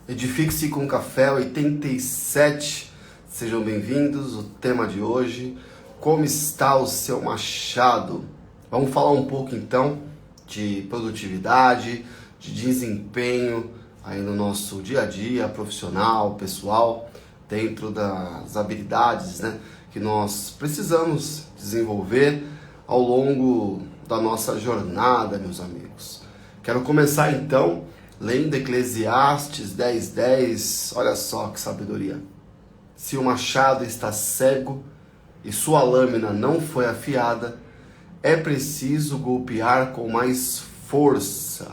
Edifique-se com Café 87. Sejam bem-vindos. O tema de hoje: como está o seu machado? Vamos falar um pouco então de produtividade, de desempenho aí no nosso dia a dia, profissional, pessoal, dentro das habilidades, que nós precisamos desenvolver ao longo da nossa jornada, meus amigos. Quero começar então lendo Eclesiastes 10:10, olha só que sabedoria. Se o machado está cego e sua lâmina não foi afiada, é preciso golpear com mais força.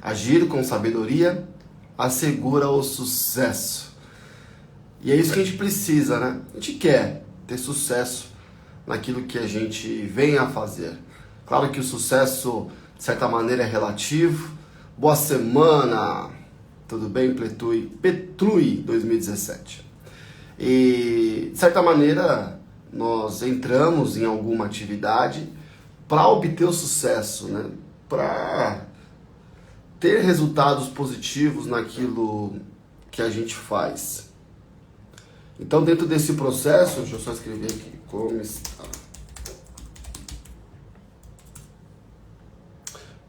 Agir com sabedoria assegura o sucesso. E é isso que a gente precisa, né? A gente quer ter sucesso naquilo que a gente vem a fazer. Claro que o sucesso, de certa maneira, é relativo. Boa semana, tudo bem, Petrui 2017. E, de certa maneira, nós entramos em alguma atividade para obter o sucesso, para ter resultados positivos naquilo que a gente faz. Então, dentro desse processo, deixa eu só escrever aqui, como está.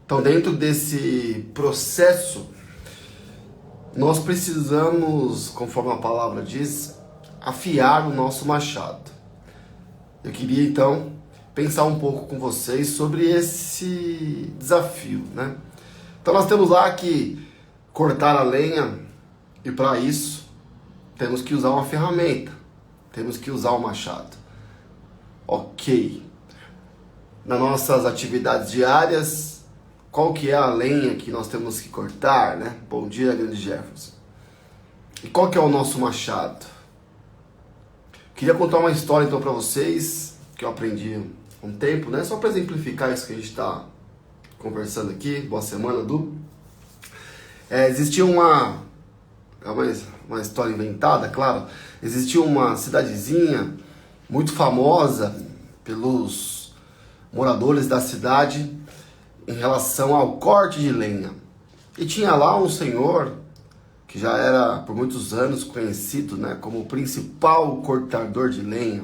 Então, dentro desse processo, nós precisamos, conforme a palavra diz, afiar o nosso machado. Eu queria, então, pensar um pouco com vocês sobre esse desafio, Então, nós temos lá que cortar a lenha e, para isso, temos que usar uma ferramenta, temos que usar o machado. Ok. Nas nossas atividades diárias, qual que é a lenha que nós temos que cortar, Bom dia, grande Jefferson. E qual que é o nosso machado? Queria contar uma história então para vocês, que eu aprendi há um tempo, Só para exemplificar isso que a gente está conversando aqui. Boa semana, Du. Existia uma história inventada, claro. Existia uma cidadezinha muito famosa pelos moradores da cidade em relação ao corte de lenha. E tinha lá um senhor que já era por muitos anos conhecido, como o principal cortador de lenha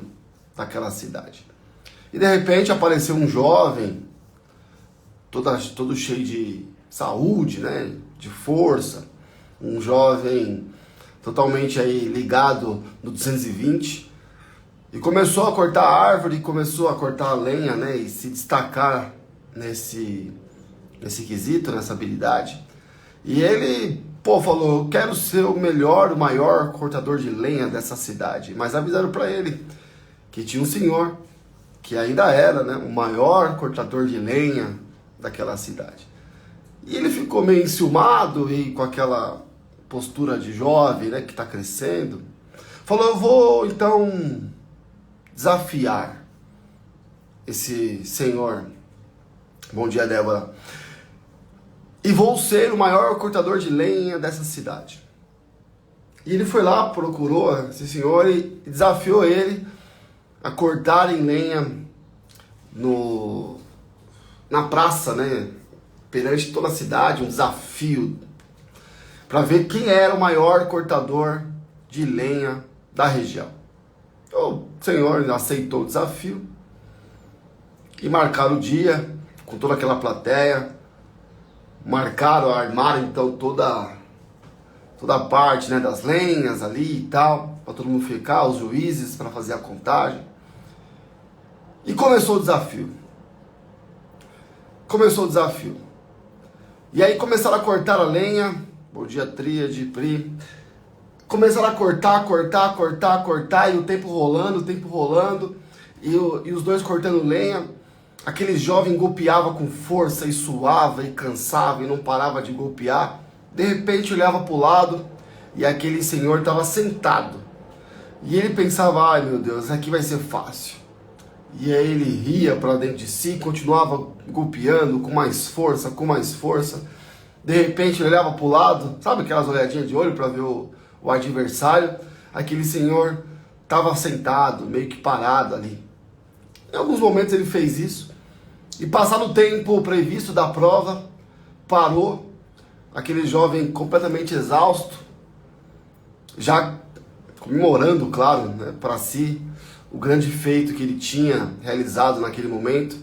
daquela cidade. E de repente apareceu um jovem, todo cheio de saúde, de força, um jovem totalmente aí ligado no 220, e começou a cortar a árvore, começou a cortar a lenha, e se destacar nesse quesito, nessa habilidade. E ele, falou: eu quero ser o melhor, o maior cortador de lenha dessa cidade. Mas avisaram para ele que tinha um senhor que ainda era, o maior cortador de lenha daquela cidade. E ele ficou meio enciumado e com aquela postura de jovem, que está crescendo. Falou: eu vou então desafiar esse senhor. Bom dia, Débora. E vou ser o maior cortador de lenha dessa cidade. E ele foi lá, procurou esse senhor e desafiou ele a cortar em lenha na praça, perante toda a cidade, um desafio para ver quem era o maior cortador de lenha da região. O senhor aceitou o desafio e marcaram o dia com toda aquela plateia. Armaram então toda a parte, das lenhas ali e tal, para todo mundo ficar, os juízes para fazer a contagem. E começou o desafio. E aí começaram a cortar a lenha. Bom dia, Tríade, Pri. Começaram a cortar, e o tempo rolando, e os dois cortando lenha. Aquele jovem golpeava com força e suava e cansava e não parava de golpear. De repente olhava para o lado e aquele senhor estava sentado. E ele pensava: ai meu Deus, aqui vai ser fácil. E aí ele ria para dentro de si, continuava golpeando com mais força. De repente ele olhava para o lado, sabe aquelas olhadinhas de olho para ver o adversário? Aquele senhor estava sentado, meio que parado ali. Em alguns momentos ele fez isso. E passado o tempo previsto da prova, parou. aquele jovem completamente exausto, já comemorando, claro, né, para si, o grande feito que ele tinha realizado naquele momento,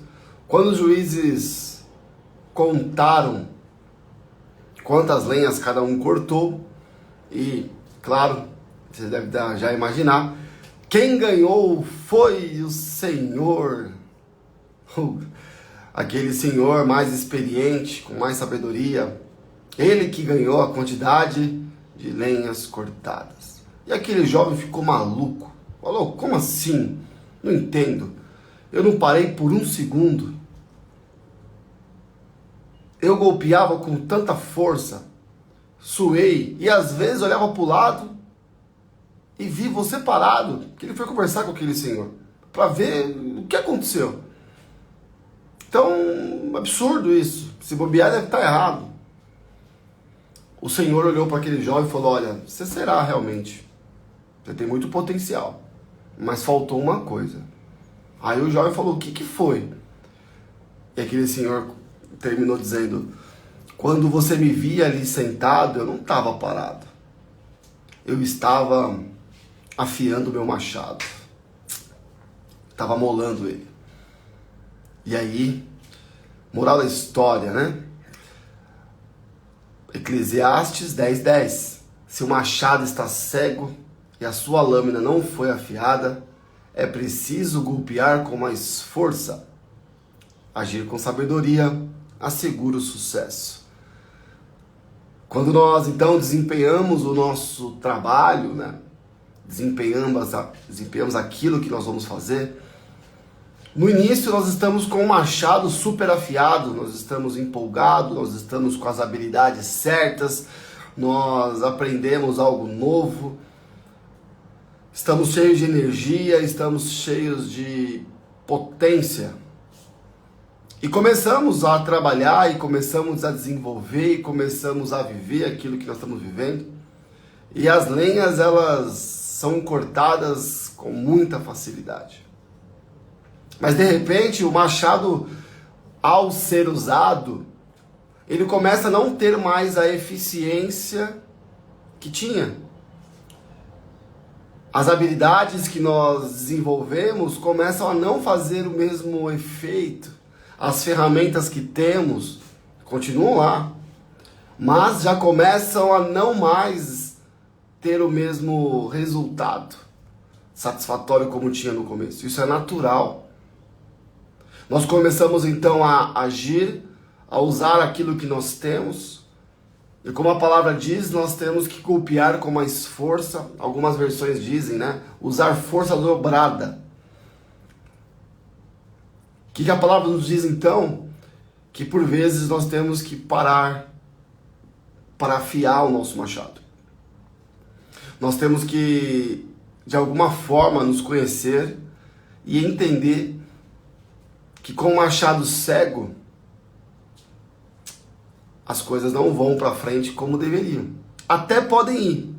quando os juízes contaram quantas lenhas cada um cortou, e, claro, você deve já imaginar, quem ganhou foi o Senhor, aquele Senhor mais experiente, com mais sabedoria, ele que ganhou a quantidade de lenhas cortadas. E aquele jovem ficou maluco, falou, como assim? Não entendo, eu não parei por um segundo, eu golpeava com tanta força, suei, e às vezes olhava para o lado e vi você parado, que ele foi conversar com aquele senhor, para ver o que aconteceu. Então, absurdo isso, se bobear deve estar errado. O Senhor olhou para aquele jovem e falou, olha, você será realmente, você tem muito potencial, mas faltou uma coisa. Aí o jovem falou, o que foi? E aquele senhor terminou dizendo, quando você me via ali sentado, eu não estava parado. Eu estava afiando o meu machado. Estava molando ele. E aí, moral da história, né? Eclesiastes 10:10. Se o machado está cego e a sua lâmina não foi afiada, é preciso golpear com mais força. Agir com sabedoria assegura o sucesso. Quando nós, então, desempenhamos o nosso trabalho, né? Desempenhamos aquilo que nós vamos fazer, no início nós estamos com o machado super afiado, nós estamos empolgados, nós estamos com as habilidades certas, nós aprendemos algo novo, estamos cheios de energia, estamos cheios de potência. E começamos a trabalhar, e começamos a desenvolver, e começamos a viver aquilo que nós estamos vivendo. E as lenhas, elas são cortadas com muita facilidade. Mas de repente, o machado, ao ser usado, ele começa a não ter mais a eficiência que tinha. As habilidades que nós desenvolvemos começam a não fazer o mesmo efeito. As ferramentas que temos continuam lá, mas já começam a não mais ter o mesmo resultado satisfatório como tinha no começo. Isso é natural. Nós começamos então a agir, a usar aquilo que nós temos, e como a palavra diz, nós temos que golpear com mais força. Algumas versões dizem, né? Usar força dobrada. O que a palavra nos diz então? Que por vezes nós temos que parar para afiar o nosso machado. Nós temos que, de alguma forma, nos conhecer e entender que com o machado cego, as coisas não vão para frente como deveriam. Até podem ir,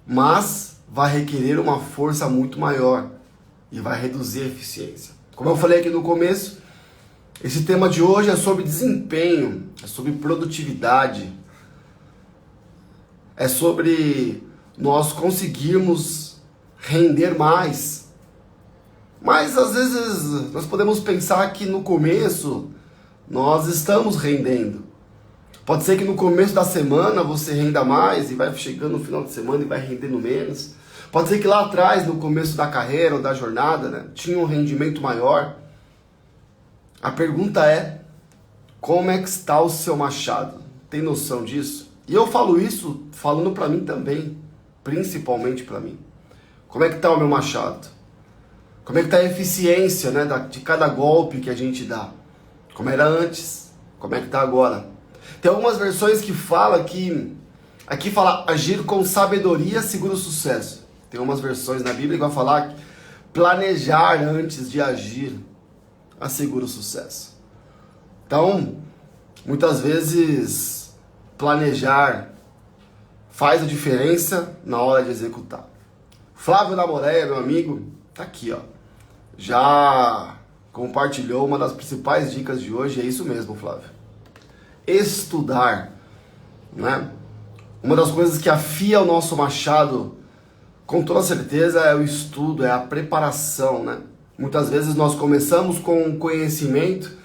mas vai requerer uma força muito maior e vai reduzir a eficiência. Como eu falei aqui no começo, esse tema de hoje é sobre desempenho, é sobre produtividade, é sobre nós conseguirmos render mais. Mas às vezes nós podemos pensar que no começo nós estamos rendendo. Pode ser que no começo da semana você renda mais e vai chegando no final de semana e vai rendendo menos. Pode ser que lá atrás, no começo da carreira ou da jornada, né, tinha um rendimento maior. A pergunta é, como é que está o seu machado? Tem noção disso? E eu falo isso falando para mim também, principalmente para mim. Como é que está o meu machado? Como é que está a eficiência, né, de cada golpe que a gente dá? Como era antes? Como é que está agora? Tem algumas versões que falam que... Aqui fala, agir com sabedoria segura o sucesso. Tem umas versões na Bíblia que vai falar que planejar antes de agir assegura o sucesso. Então, muitas vezes, planejar faz a diferença na hora de executar. Flávio Namoreia, meu amigo, tá aqui, ó. Já compartilhou uma das principais dicas de hoje, é isso mesmo, Flávio. Estudar. né? Uma das coisas que afia o nosso machado, com toda certeza, é o estudo, é a preparação, né? Muitas vezes nós começamos com um conhecimento,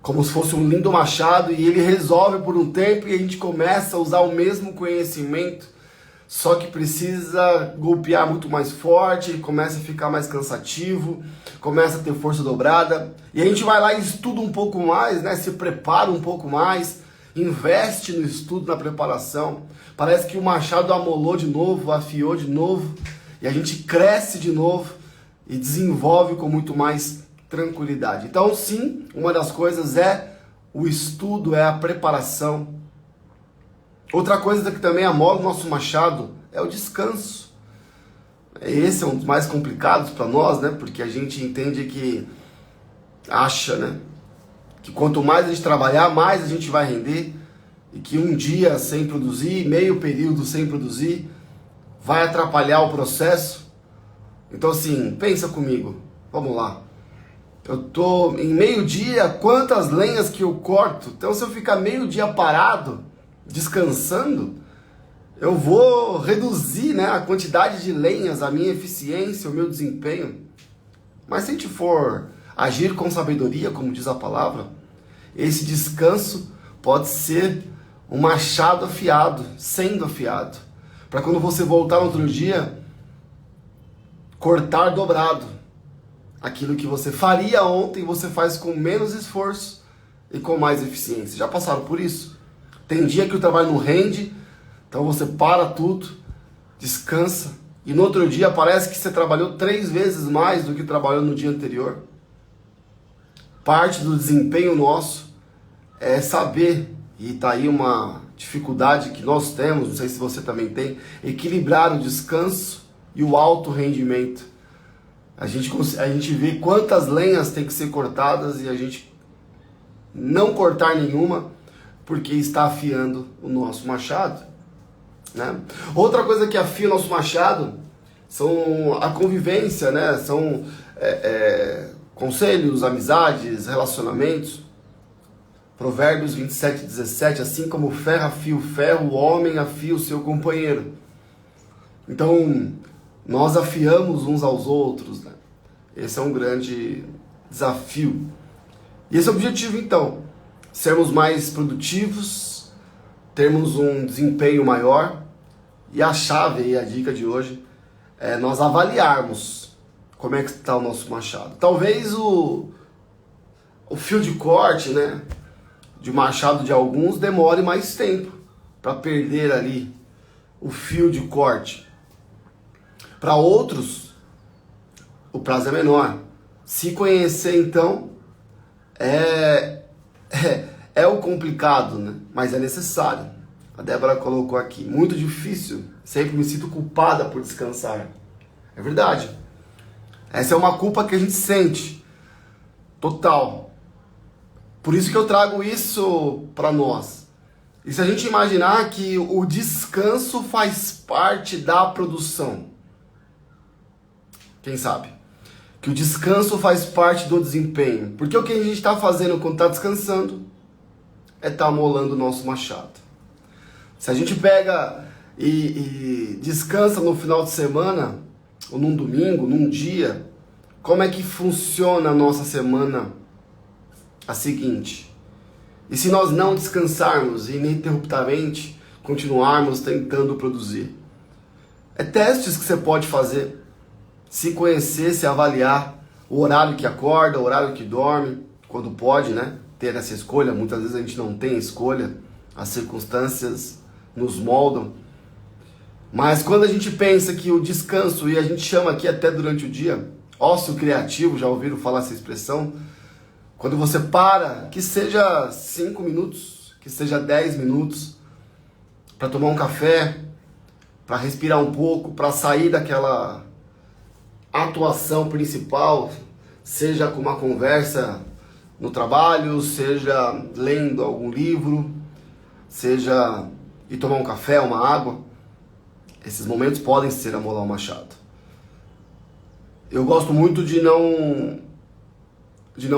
como se fosse um lindo machado, e ele resolve por um tempo e a gente começa a usar o mesmo conhecimento, só que precisa golpear muito mais forte, começa a ficar mais cansativo, começa a ter força dobrada, e a gente vai lá e estuda um pouco mais, né? Se prepara um pouco mais, investe no estudo, na preparação. Parece que o machado amolou de novo, afiou de novo, e a gente cresce de novo e desenvolve com muito mais tranquilidade. Então, sim, uma das coisas é o estudo, é a preparação. Outra coisa que também amola o nosso machado é o descanso. Esse é um dos mais complicados para nós, né? Porque a gente entende que acha, né? Que quanto mais a gente trabalhar, mais a gente vai render. E que um dia sem produzir, meio período sem produzir, vai atrapalhar o processo. Então assim, pensa comigo. Vamos lá. Eu tô em meio-dia, quantas lenhas que eu corto? Então se eu ficar meio-dia parado, descansando, eu vou reduzir, né, a quantidade de lenhas, a minha eficiência, o meu desempenho. Mas se a gente for agir com sabedoria, como diz a palavra, esse descanso pode ser um machado afiado, sendo afiado, para quando você voltar no outro dia, cortar dobrado. Aquilo que você faria ontem, você faz com menos esforço e com mais eficiência. Já passaram por isso? Tem dia que o trabalho não rende, então você para tudo, descansa, e no outro dia parece que você trabalhou 3 vezes mais do que trabalhou no dia anterior. Parte do desempenho nosso é saber, e tá aí uma dificuldade que nós temos, não sei se você também tem, equilibrar o descanso e o alto rendimento. A gente vê quantas lenhas tem que ser cortadas e a gente não cortar nenhuma, porque está afiando o nosso machado, né? Outra coisa que afia o nosso machado são a convivência, né? São conselhos, amizades, relacionamentos. Provérbios 27:17, assim como o ferro afia o ferro, o homem afia o seu companheiro. Então, nós afiamos uns aos outros, né? Esse é um grande desafio. E esse é o objetivo, então. Sermos mais produtivos, termos um desempenho maior, e a chave e a dica de hoje é nós avaliarmos como é que está o nosso machado. Talvez o fio de corte, né, de machado de alguns demore mais tempo para perder ali o fio de corte. Para outros, o prazo é menor. Se conhecer, então, é o complicado, né? Mas é necessário. A Débora colocou aqui, muito difícil, sempre me sinto culpada por descansar. É verdade. Essa é uma culpa que a gente sente, total. Por isso que eu trago isso para nós. E se a gente imaginar que o descanso faz parte da produção, quem sabe? Que o descanso faz parte do desempenho. Porque o que a gente está fazendo quando está descansando é estar amolando o nosso machado. Se a gente pega e descansa no final de semana, ou num domingo, num dia, como é que funciona a nossa semana a seguinte? E se nós não descansarmos e ininterruptamente continuarmos tentando produzir? É testes que você pode fazer. Se conhecer, se avaliar o horário que acorda, o horário que dorme, quando pode, né? Ter essa escolha. Muitas vezes a gente não tem escolha, as circunstâncias nos moldam. Mas quando a gente pensa que o descanso, e a gente chama aqui até durante o dia, ócio criativo, já ouviram falar essa expressão? Quando você para, que seja 5 minutos, que seja 10 minutos, para tomar um café, para respirar um pouco, para sair daquela atuação principal, seja com uma conversa no trabalho, seja lendo algum livro, seja ir tomar um café, uma água. Esses momentos podem ser amolar o machado. Eu gosto muito de não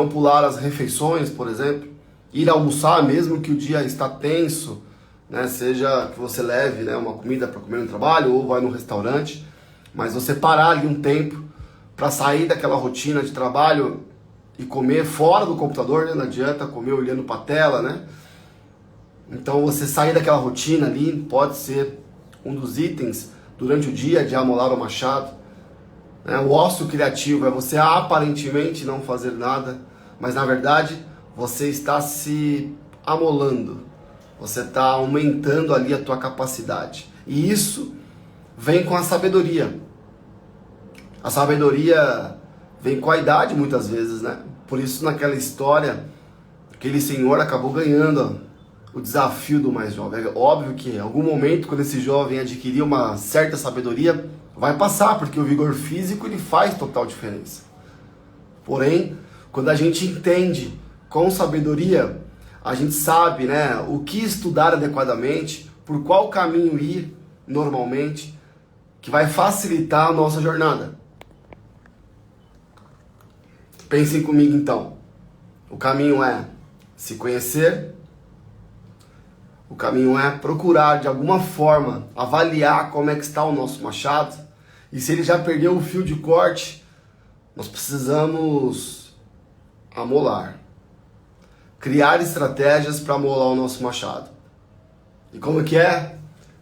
pular as refeições, por exemplo, ir almoçar mesmo que o dia está tenso, né? Seja que você leve, né, uma comida para comer no trabalho ou vai no restaurante, mas você parar ali um tempo para sair daquela rotina de trabalho e comer fora do computador, né? Não adianta comer olhando para a tela, né? Então você sair daquela rotina ali pode ser um dos itens durante o dia de amolar o machado. Né? O ócio criativo é você aparentemente não fazer nada, mas na verdade você está se amolando, você está aumentando ali a tua capacidade. E isso vem com a sabedoria. A sabedoria vem com a idade muitas vezes, né? Por isso naquela história, aquele senhor acabou ganhando o desafio do mais jovem. É óbvio que em algum momento, quando esse jovem adquirir uma certa sabedoria, vai passar, porque o vigor físico ele faz total diferença. Porém, quando a gente entende com sabedoria, a gente sabe, né, o que estudar adequadamente, por qual caminho ir normalmente, que vai facilitar a nossa jornada. Pensem comigo então. O caminho é se conhecer, o caminho é procurar de alguma forma avaliar como é que está o nosso machado, e se ele já perdeu o fio de corte, nós precisamos amolar. Criar estratégias para amolar o nosso machado. E como que é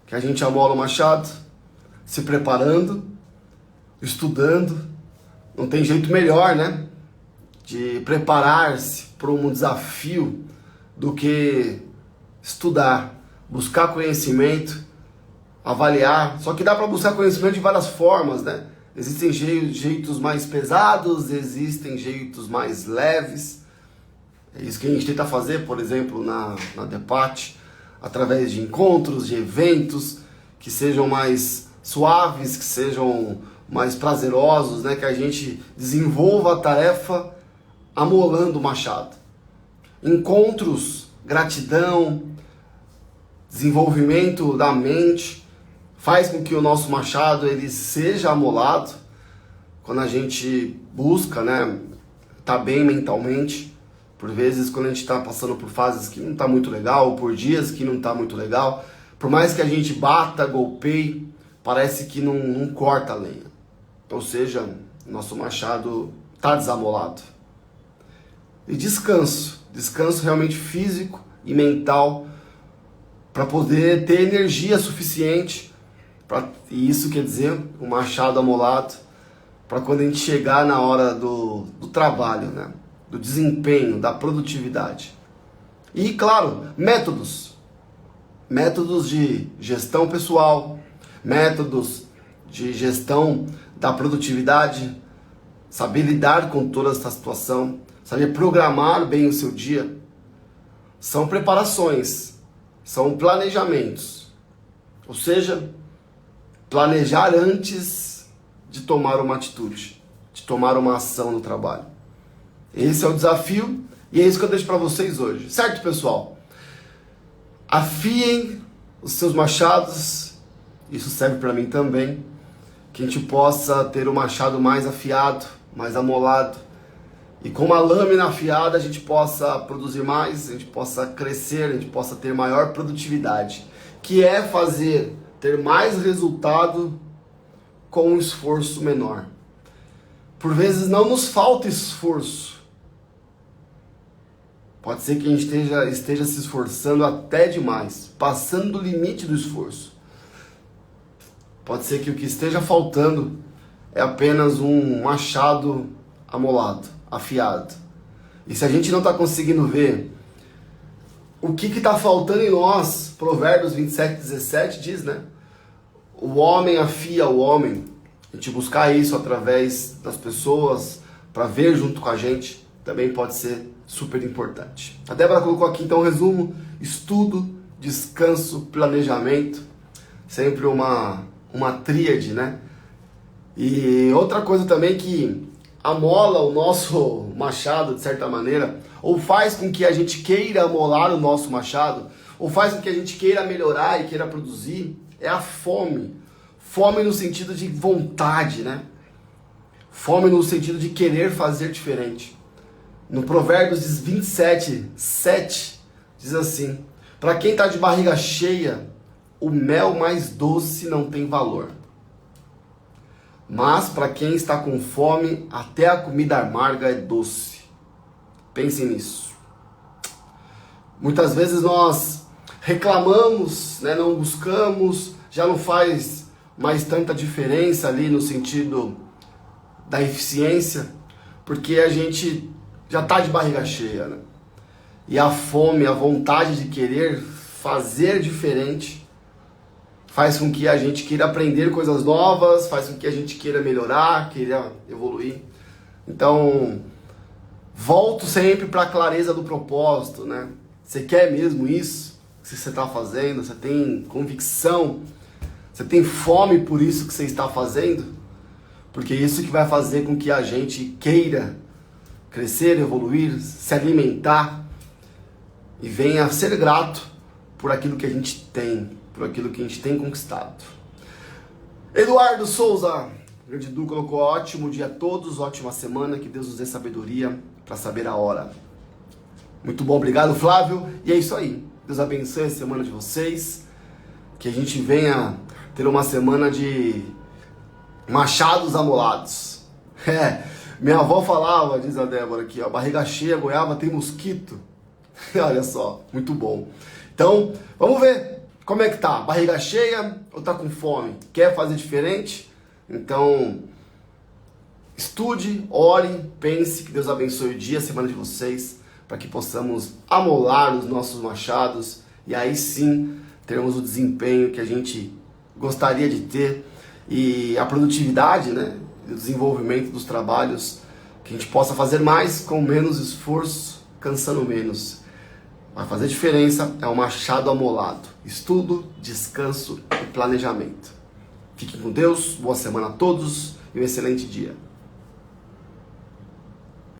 que a gente amola o machado? Se preparando, estudando. Não tem jeito melhor, né? De preparar-se para um desafio do que estudar, buscar conhecimento, avaliar. Só que dá para buscar conhecimento de várias formas, né? Existem jeitos mais pesados, existem jeitos mais leves. É isso que a gente tenta fazer, por exemplo, na DEPAT, através de encontros, de eventos que sejam mais suaves, que sejam mais prazerosos, né? Que a gente desenvolva a tarefa amolando o machado. Encontros, gratidão, desenvolvimento da mente, faz com que o nosso machado ele seja amolado quando a gente busca, né, tá bem mentalmente. Por vezes, quando a gente está passando por fases que não tá muito legal, ou por dias que não tá muito legal, por mais que a gente bata, golpeie, parece que não corta a lenha. Ou seja, nosso machado tá desamolado. E descanso realmente físico e mental para poder ter energia suficiente, e isso quer dizer um machado amolado, para quando a gente chegar na hora do trabalho, né? Do desempenho, da produtividade. E claro, métodos de gestão pessoal, métodos de gestão da produtividade, saber lidar com toda essa situação, saber programar bem o seu dia, são preparações, são planejamentos. Ou seja, planejar antes de tomar uma atitude, de tomar uma ação no trabalho. Esse é o desafio e é isso que eu deixo para vocês hoje. Certo, pessoal? Afiem os seus machados, isso serve para mim também, que a gente possa ter o machado mais afiado, mais amolado, e com uma lâmina afiada a gente possa produzir mais, a gente possa crescer, a gente possa ter maior produtividade, que é ter mais resultado com um esforço menor. Por vezes não nos falta esforço. Pode ser que a gente esteja se esforçando até demais, passando do limite do esforço. Pode ser que o que esteja faltando é apenas um machado amolado, afiado. E se a gente não está conseguindo ver o que está faltando em nós, Provérbios 27:17 diz, né? O homem afia o homem. A gente buscar isso através das pessoas, para ver junto com a gente, também pode ser super importante. A Débora colocou aqui então um resumo: estudo, descanso, planejamento. Sempre uma tríade, né? E outra coisa também que amola o nosso machado de certa maneira, ou faz com que a gente queira amolar o nosso machado, ou faz com que a gente queira melhorar e queira produzir, é a fome. Fome no sentido de vontade, né? Fome no sentido de querer fazer diferente. No Provérbios 27:7 diz assim: Para quem está de barriga cheia, o mel mais doce não tem valor. Mas para quem está com fome, até a comida amarga é doce. Pensem nisso. Muitas vezes nós reclamamos, né, não buscamos, já não faz mais tanta diferença ali no sentido da eficiência, porque a gente já está de barriga cheia, né? E a fome, a vontade de querer fazer diferente faz com que a gente queira aprender coisas novas, faz com que a gente queira melhorar, queira evoluir. Então, volto sempre para a clareza do propósito, né? Você quer mesmo isso que você está fazendo? Você tem convicção? Você tem fome por isso que você está fazendo? Porque isso que vai fazer com que a gente queira crescer, evoluir, se alimentar e venha a ser grato por aquilo que a gente tem, por aquilo que a gente tem conquistado. Eduardo Souza, grande Du, colocou ótimo dia a todos, ótima semana, que Deus nos dê sabedoria para saber a hora. Muito bom, obrigado Flávio, e é isso aí. Deus abençoe a semana de vocês, que a gente venha ter uma semana de machados amolados. Minha avó falava, diz a Débora aqui, ó, barriga cheia, goiaba tem mosquito. Olha só, muito bom. Então, vamos ver como é que tá, barriga cheia ou tá com fome? Quer fazer diferente? Então, estude, ore, pense, que Deus abençoe o dia, a semana de vocês, para que possamos amolar os nossos machados e aí sim termos o desempenho que a gente gostaria de ter e a produtividade, né, o desenvolvimento dos trabalhos, que a gente possa fazer mais com menos esforço, cansando menos. Vai fazer diferença, é um machado amolado. Estudo, descanso e planejamento. Fiquem com Deus, boa semana a todos e um excelente dia.